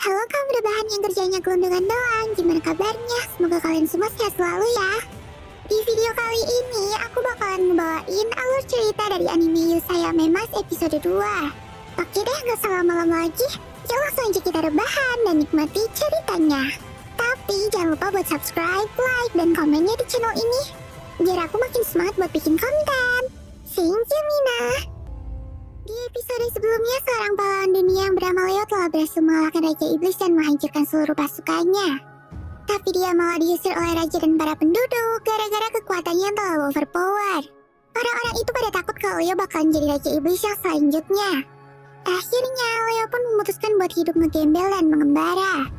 Halo kaum rebahan yang kerjanya gelondongan doang, gimana kabarnya? Semoga kalian semua sehat selalu ya. Di video kali ini, aku bakalan ngebawain alur cerita dari anime Yusayame Mas episode 2. Oke deh, gak usah lama-lama lagi. Yuk langsung aja kita rebahan dan nikmati ceritanya. Tapi jangan lupa buat subscribe, like, dan komennya di channel ini, biar aku makin semangat buat bikin konten. Thank you, Mina. Di episode sebelumnya, seorang pahlawan dunia yang bernama Leo telah berhasil mengalahkan Raja Iblis dan menghancurkan seluruh pasukannya. Tapi dia malah diusir oleh raja dan para penduduk gara-gara kekuatannya yang terlalu overpower. Orang-orang itu pada takut kalau Leo bakalan jadi Raja Iblis yang selanjutnya. Akhirnya, Leo pun memutuskan buat hidup ngegembel dan mengembara.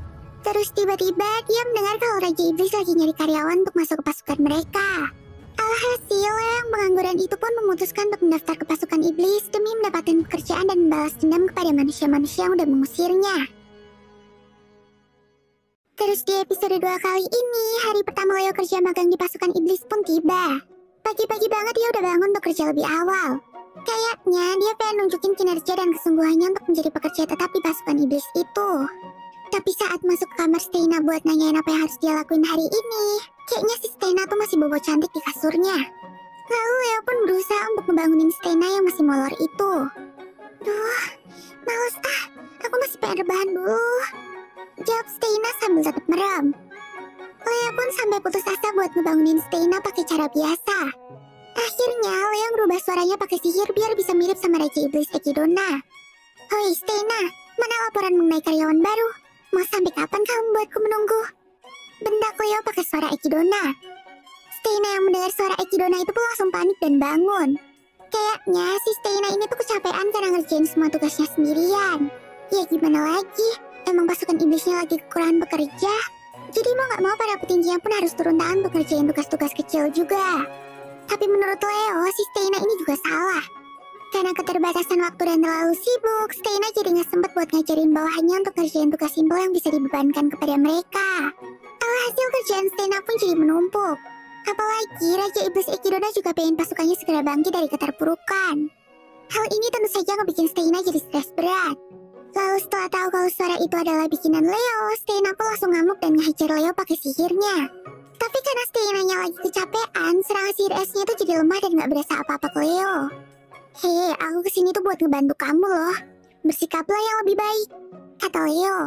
Terus tiba-tiba dia mendengar kalau Raja Iblis lagi nyari karyawan untuk masuk ke pasukan mereka. Alhasil, Leo yang pengangguran itu pun memutuskan untuk mendaftar ke pasukan iblis demi mendapatkan pekerjaan dan membalas dendam kepada manusia-manusia yang udah mengusirnya. Terus di episode 2 kali ini, hari pertama Leo kerja magang di pasukan iblis pun tiba. Pagi-pagi banget dia udah bangun untuk kerja lebih awal. Kayaknya dia pengen nunjukin kinerja dan kesungguhannya untuk menjadi pekerja tetap di pasukan iblis itu. Tapi saat masuk ke kamar Steina buat nanyain apa yang harus dia lakuin hari ini, kayaknya si Steina tuh masih bobo cantik di kasurnya. Lalu Leo pun berusaha untuk ngebangunin Steina yang masih molor itu. Duh, males aku masih pengen rebahan dulu, jawab Steina sambil tetap merem. Leo pun sampai putus asa buat ngebangunin Steina pakai cara biasa. Akhirnya Leo ngerubah suaranya pakai sihir biar bisa mirip sama Raja Iblis Ekidona. Hoi Steina, mana laporan mengenai karyawan baru? Mau sampai kapan kamu buatku menunggu? Bentak Leo pakai suara Ekidona. Steina yang mendengar suara Ekidona itu pun langsung panik dan bangun. Kayaknya si Steina ini tuh kecapean karena ngerjain semua tugasnya sendirian. Ya gimana lagi, emang pasukan iblisnya lagi kekurangan pekerja. Jadi mau gak mau para petingginya pun harus turun tangan untuk ngerjain tugas-tugas kecil juga. Tapi menurut Leo, si Steina ini juga salah. Karena keterbatasan waktu dan terlalu sibuk, Steina jadi gak sempet buat ngajarin bawahannya untuk ngerjain tugas simpel yang bisa dibebankan kepada mereka. Alhasil kerjaan Steina pun jadi menumpuk. Apalagi Raja Iblis Ekidona juga pengen pasukannya segera bangkit dari keterpurukan. Hal ini tentu saja ngebikin Steina jadi stres berat. Lalu setelah tahu kalau suara itu adalah bikinan Leo, Steina pun langsung ngamuk dan ngehajar Leo pakai sihirnya. Tapi karena Steinanya lagi kecapean, serangan sihir esnya itu jadi lemah dan gak berasa apa-apa ke Leo. Hei, aku kesini tuh buat ngebantu kamu loh. Bersikaplah yang lebih baik, kata Leo.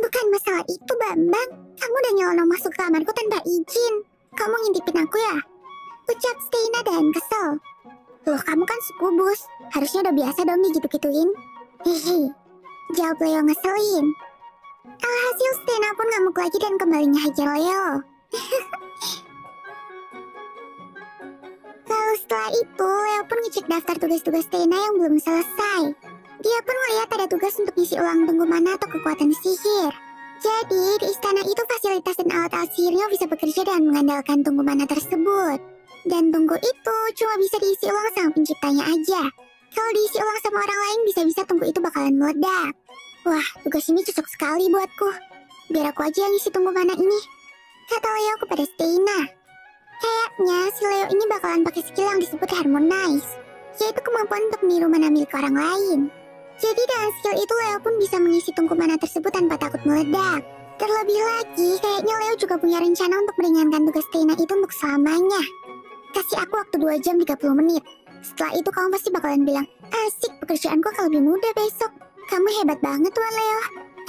Bukan masalah itu, Bambang. Kamu udah nyelonong masuk ke kamarku tanpa izin. Kamu ngintipin aku ya? Ucap Steina dan kesel. Loh, kamu kan sekubus. Harusnya udah biasa dong digitu-gituin. Hehe, jawab Leo ngeselin. Alhasil Steina pun ngamuk lagi dan kembali ngehajar Leo. Lalu setelah itu, Leo pun ngecek daftar tugas-tugas Steina yang belum selesai. Dia pun melihat ada tugas untuk ngisi ulang tunggu mana atau kekuatan sihir. Jadi, di istana itu fasilitas dan alat-alat sihirnya bisa bekerja dengan mengandalkan tunggu mana tersebut. Dan tunggu itu cuma bisa diisi ulang sama penciptanya aja. Kalau diisi ulang sama orang lain, bisa-bisa tunggu itu bakalan meledak. Wah, tugas ini cocok sekali buatku. Biar aku aja yang ngisi tunggu mana ini, kata Leo kepada Steina. Kayaknya si Leo ini bakalan pakai skill yang disebut Harmonize, yaitu kemampuan untuk meniru mana milik orang lain. Jadi dengan skill itu Leo pun bisa mengisi tungku mana tersebut tanpa takut meledak. Terlebih lagi, kayaknya Leo juga punya rencana untuk meringankan tugas Steina itu untuk selamanya. Kasih aku waktu 2 jam 30 menit. Setelah itu kamu pasti bakalan bilang, asik, pekerjaanku akan lebih mudah besok. Kamu hebat banget Tuan Leo.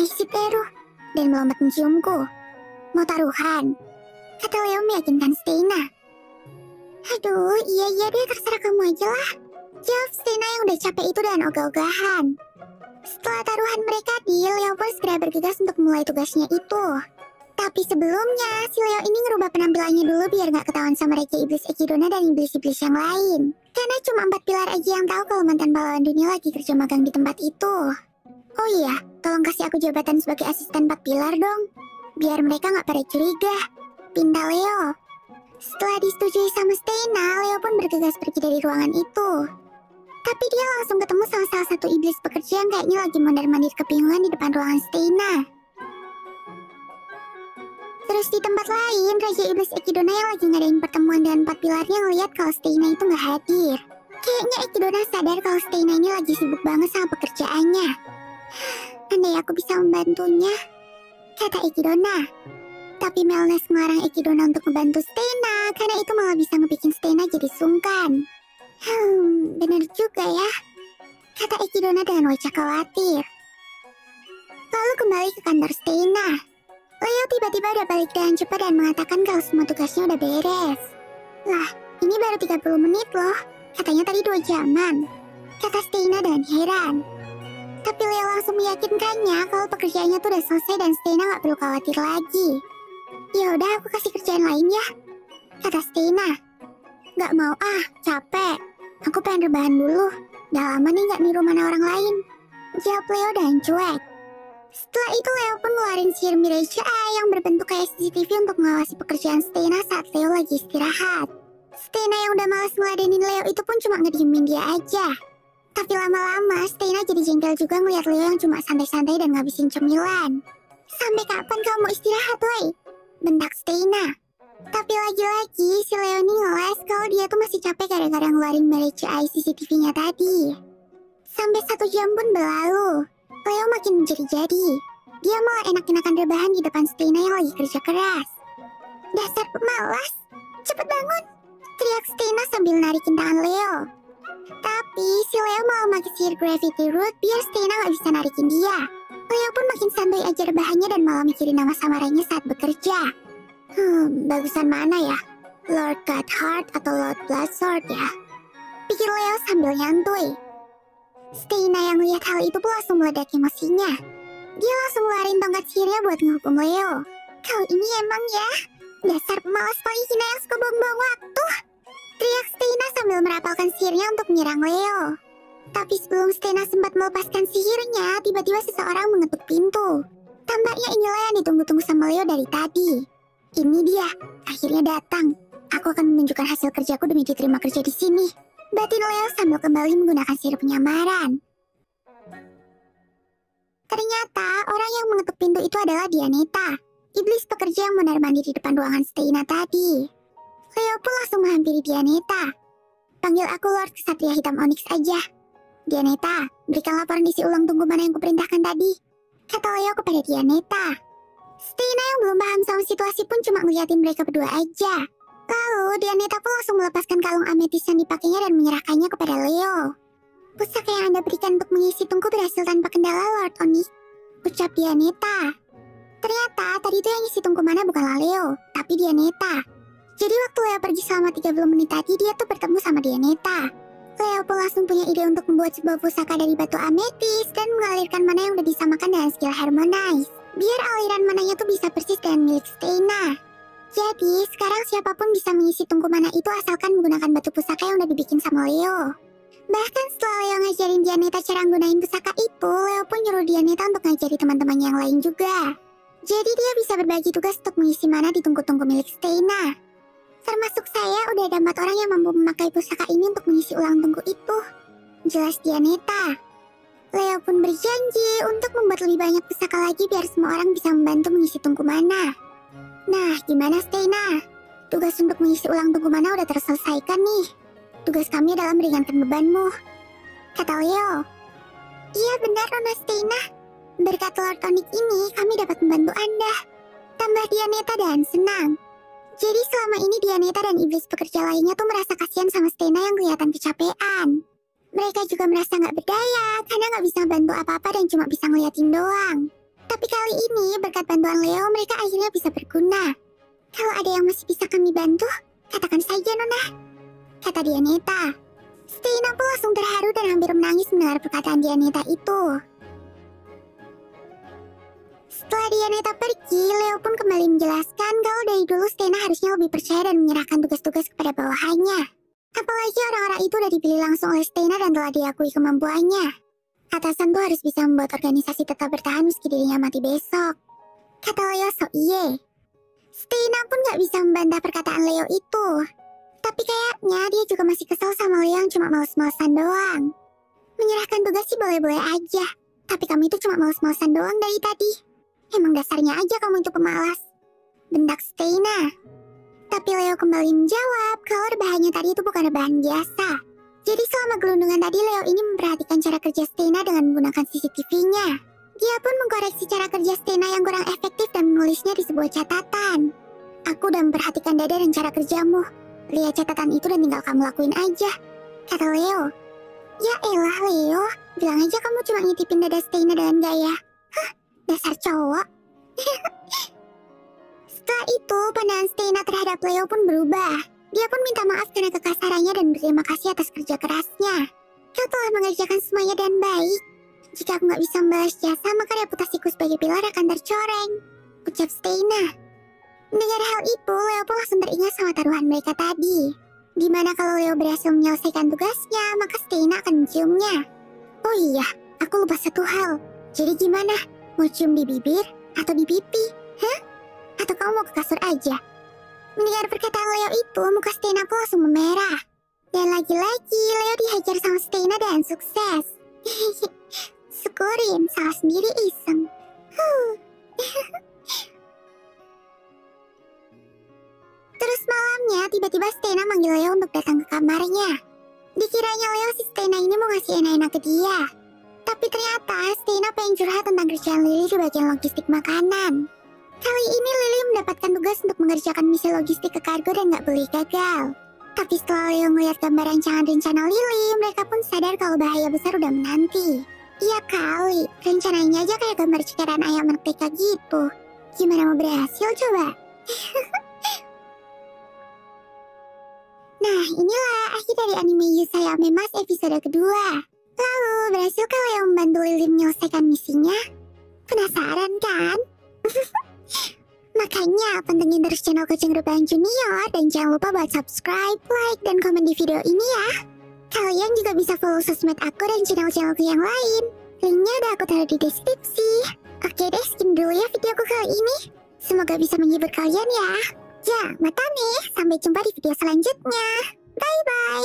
Asik Eru. Dan melompat menciumku. Mau taruhan? Kata Leo meyakinkan Steina. Aduh, iya deh, terserah kamu aja lah, jawab Steina yang udah capek itu dan ogah-ogahan. Setelah taruhan mereka deal, Leo pun segera bergegas untuk mulai tugasnya itu. Tapi sebelumnya, si Leo ini ngerubah penampilannya dulu biar gak ketahuan sama Raja Iblis Ekidona dan Iblis-Iblis yang lain. Karena cuma 4 pilar aja yang tahu kalau mantan pahlawan dunia lagi kerja magang di tempat itu. Oh iya, tolong kasih aku jabatan sebagai asisten 4 pilar dong, biar mereka gak pada curiga, pinta Leo. Setelah disetujui sama Steina, Leo pun bergegas pergi dari ruangan itu. Tapi dia langsung ketemu sama salah satu iblis pekerja yang kayaknya lagi mondar-mandir kebingungan di depan ruangan Steina. Terus di tempat lain, Raja Iblis Ekidona yang lagi ngadain pertemuan dengan 4 pilarnya ngeliat kalau Steina itu gak hadir. Kayaknya Ekidona sadar kalau Steina ini lagi sibuk banget sama pekerjaannya. Andai aku bisa membantunya, kata Ekidona. Tapi Melnes melarang Ekidona untuk membantu Stena karena itu malah bisa ngebikin Stena jadi sungkan. Bener juga ya, kata Ekidona dengan wajah khawatir. Lalu kembali ke kantor Stena. Leo tiba-tiba udah balik dengan cepat dan mengatakan kalau semua tugasnya udah beres. Lah, ini baru 30 menit loh. Katanya tadi 2 jaman, kata Stena dengan heran. Tapi Leo langsung meyakinkannya kalau pekerjaannya tuh udah selesai dan Stena gak perlu khawatir lagi. Ya udah, aku kasih kerjaan lain ya, kata Stena. Gak mau ah, capek. Aku pengen rebahan dulu. Udah lama nih gak niru mana orang lain, jawab Leo dan cuek. Setelah itu Leo pun ngeluarin sihir Mirage Eye yang berbentuk kayak CCTV untuk mengawasi pekerjaan Stena saat Leo lagi istirahat. Stena yang udah malas ngeladenin Leo itu pun cuma ngediemin dia aja. Tapi lama-lama Stena jadi jengkel juga ngeliat Leo yang cuma santai-santai dan ngabisin cemilan. Sampai kapan kamu istirahat, woi? Bentak Stena. Tapi lagi-lagi si Leo ini ngeles kalau dia tuh masih capek gara-gara ngeluarin Mirage Eye CCTV-nya tadi. Sampai 1 jam pun berlalu. Leo makin menjadi-jadi. Dia malah enak-enakan rebahan di depan Stena yang lagi kerja keras. Dasar pemalas, cepet bangun, teriak Stena sambil narikin tangan Leo. Tapi si Leo malah pakai sihir Gravity Root biar Stena gak bisa narikin dia. Leo pun makin santuy aja rebahannya dan malah mikirin nama samarannya saat bekerja. Bagusan mana ya? Lord Godheart atau Lord Bloodsword ya? Pikir Leo sambil nyantuy. Stena yang lihat hal itu pun langsung meledak emosinya. Dia langsung ngeluarin tongkat sihirnya buat ngehukum Leo. Kau ini emang ya, dasar pemalas Polyhina yang suka buang-buang waktu, teriak Stena sambil merapalkan sihirnya untuk menyerang Leo. Tapi sebelum Stena sempat melepaskan sihirnya, tiba-tiba seseorang mengetuk pintu. Tampaknya inilah yang ditunggu-tunggu sama Leo dari tadi. Ini dia, akhirnya datang. Aku akan menunjukkan hasil kerjaku demi diterima kerja di sini, batin Leo sambil kembali menggunakan sihir penyamaran. Ternyata orang yang mengetuk pintu itu adalah Dianeta, iblis pekerja yang mondar-mandir di depan ruangan Stena tadi. Leo pun langsung menghampiri Dianeta. Panggil aku Lord Kesatria Hitam Onyx aja. Dianeta, berikan laporan isi ulang tunggu mana yang kuperintahkan tadi, kata Leo kepada Dianeta. Stena yang belum paham sama situasi pun cuma ngeliatin mereka berdua aja. Lalu Dianeta pun langsung melepaskan kalung ametis yang dipakainya dan menyerahkannya kepada Leo. Pusaka yang Anda berikan untuk mengisi tungku berhasil tanpa kendala, Lord Onyx, ucap Dianeta. Ternyata tadi itu yang isi tungku mana bukanlah Leo, tapi Dianeta. Jadi waktu Leo pergi selama 30 menit tadi, dia tuh bertemu sama Dianeta. Leo pun langsung punya ide untuk membuat sebuah pusaka dari batu ametis dan mengalirkan mana yang udah disamakan dengan skill Harmonize, biar aliran mananya tuh bisa persis dengan milik Stena. Jadi sekarang siapapun bisa mengisi tungku mana itu asalkan menggunakan batu pusaka yang udah dibikin sama Leo. Bahkan setelah Leo ngajarin Dianeta cara gunain pusaka itu, Leo pun nyuruh Dianeta untuk ngajari teman-temannya yang lain juga. Jadi dia bisa berbagi tugas untuk mengisi mana di tungku-tungku milik Stena. Termasuk saya, udah ada 4 orang yang mampu memakai pusaka ini untuk mengisi ulang tungku itu, jelas Dianeta. Leo pun berjanji untuk membuat lebih banyak pusaka lagi biar semua orang bisa membantu mengisi tungku mana. Nah, gimana Stena? Tugas untuk mengisi ulang tungku mana udah terselesaikan nih. Tugas kami adalah meringankan bebanmu, kata Leo. Iya benar Nona Stena. Berkat Lord Onyx ini kami dapat membantu Anda, tambah Dianeta dan senang. Jadi selama ini Dianeta dan iblis pekerja lainnya tuh merasa kasihan sama Stena yang kelihatan kecapean. Mereka juga merasa nggak berdaya karena nggak bisa bantu apa-apa dan cuma bisa ngeliatin doang. Tapi kali ini berkat bantuan Leo mereka akhirnya bisa berguna. Kalau ada yang masih bisa kami bantu, katakan saja Nona, kata Dianeta. Stena pun langsung terharu dan hampir menangis mendengar perkataan Dianeta itu. Setelah Dianeta pergi, Leo pun kembali menjelaskan kalau dari dulu Stena harusnya lebih percaya dan menyerahkan tugas-tugas kepada bawahannya. Apalagi orang-orang itu udah dipilih langsung oleh Stena dan telah diakui kemampuannya. Atasan tuh harus bisa membuat organisasi tetap bertahan meski dirinya mati besok, kata Leo so iye. Stena pun gak bisa membantah perkataan Leo itu. Tapi kayaknya dia juga masih kesal sama Leo yang cuma males-malesan doang. Menyerahkan tugas sih boleh-boleh aja, tapi kamu itu cuma males-malesan doang dari tadi. Emang dasarnya aja kamu itu pemalas, bentak Stena. Tapi Leo kembali menjawab kalau rebahannya tadi itu bukan rebahan biasa. Jadi selama gelundungan tadi Leo ini memperhatikan cara kerja Stena dengan menggunakan CCTV-nya. Dia pun mengkoreksi cara kerja Stena yang kurang efektif dan menulisnya di sebuah catatan. Aku udah memperhatikan dada dan cara kerjamu. Lihat catatan itu dan tinggal kamu lakuin aja, kata Leo. Ya elah Leo, bilang aja kamu cuma ngintipin dada Stena dengan gaya. Hah, dasar cowok. Setelah itu, pandangan Stena terhadap Leo pun berubah. Dia pun minta maaf karena kekasarannya dan berterima kasih atas kerja kerasnya. Kau telah mengerjakan semuanya dengan baik. Jika aku nggak bisa membalas jasa, maka reputasiku sebagai pilar akan tercoreng, ucap Stena. Mendengar hal itu, Leo pun langsung teringat sama taruhan mereka tadi. Dimana kalau Leo berhasil menyelesaikan tugasnya, maka Stena akan menciumnya. Oh iya, aku lupa satu hal. Jadi gimana? Mau cium di bibir atau di pipi? Hah? Atau kamu mau ke kasur aja? Mendengar perkataan Leo itu, muka Stena pun langsung memerah. Dan lagi-lagi, Leo dihajar sama Stena dan sukses. Syukurin, salah sendiri iseng. Terus malamnya, tiba-tiba Stena manggil Leo untuk datang ke kamarnya. Dikiranya Leo si Stena ini mau ngasih enak-enak ke dia. Tapi ternyata Stena pengen curhat tentang kerjaan Lily di bagian logistik makanan. Kali ini Lily mendapatkan tugas untuk mengerjakan misi logistik ke kargo dan gak boleh gagal. Tapi setelah Leo melihat gambar rancangan rencana Lily, mereka pun sadar kalau bahaya besar udah menanti. Iya kali, rencananya aja kayak gambar cekaran ayam anak TK gitu. Gimana mau berhasil coba? Nah, inilah akhir dari anime Yusayame Mas episode kedua. Lalu, berhasilkah Leo membantu Lily menyelesaikan misinya? Penasaran kan? Makanya pantengin terus channel Kucing Rupahan Junior dan jangan lupa buat subscribe, like, dan komen di video ini ya. Kalian juga bisa follow sosmed aku dan channel-channelku yang lain. Linknya udah aku taruh di deskripsi. Oke deh, sekian dulu ya videoku kali ini. Semoga bisa menghibur kalian ya. Ya, mata nih. Sampai jumpa di video selanjutnya. Bye-bye.